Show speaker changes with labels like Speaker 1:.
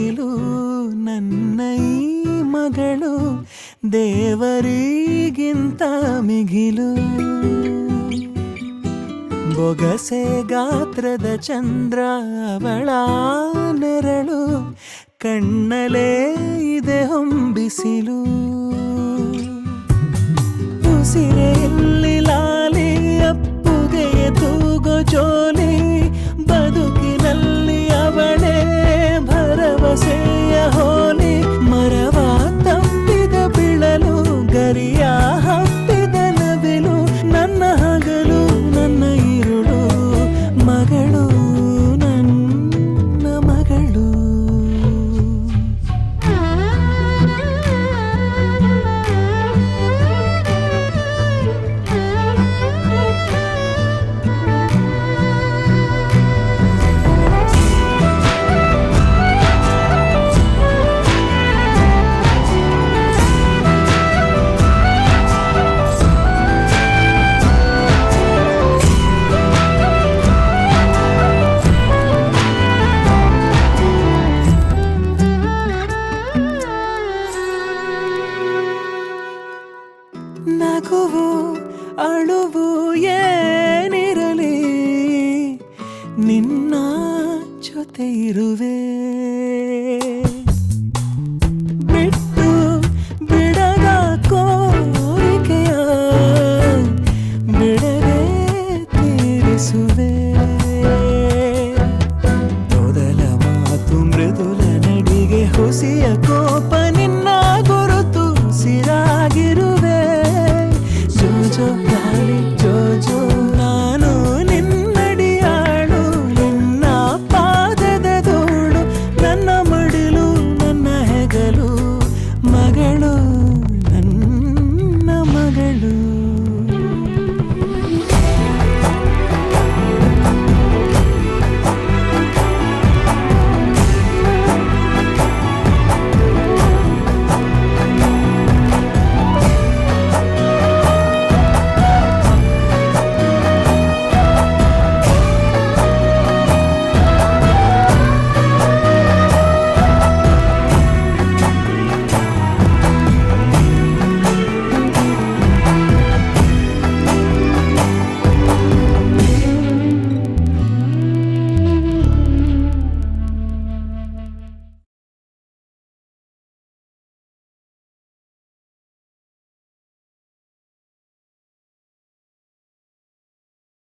Speaker 1: ಮುಗಿಲು ನನ್ನ ಈ ಮಗಳು ದೇವರಿಗಿಂತ ಮಿಗಿಲು ಬೊಗಸೆ ಗಾತ್ರದ ಚಂದ್ರ ಅವಳ ನೆರಳು ಕಣ್ಣಲೇ ಇದೆ ಹೊಂಬಿಸಿಲು ಉಸಿರೆಯಲ್ಲಿ ಲಾಲಿ ಅಪ್ಪುಗೆಯ ತೂಗೋ ಜೋಲಿ ಬದುಕಿನಲ್ಲಿ ಅವಳೇ ಭರವಸೆಯ ಹೋಲಿ ಮರವ ತಪ್ಪಿದ ಬಿಳಲು ಗರಿಯ ಹಬ್ಬಿದ ನವಿಲು ನನ್ನ ಹಗಲು ನನ್ನ ಇರುಳು ಮಗಳು ನನ್ನ ಮಗಳು ನಗುವು ಅಳುವು ಏನಿರಲಿ ನಿನ್ನ ಜೊತೆ ಇರುವೆ ಬಿಟ್ಟು ಬಿಡದ ಕೋರಿಕೆಯ ಬಿಡದೆ ತೀರಿಸುವೆ ಮೊದಲ ಮಾತು ಮೃದುಲ ನಡಿಗೆ ಹುಸಿಯ ಕೋಪ ನಿನ್ನ ಗುರುತು ಸಿರಾಗಿರುವೆ ಜೋಜೋ ಗಾಳಿ ಜೋಜೋ ನಾನು ನಿನ್ನಡಿಯಾಳು ನಿನ್ನ ಪಾದದ ಧೂಳು ನನ್ನ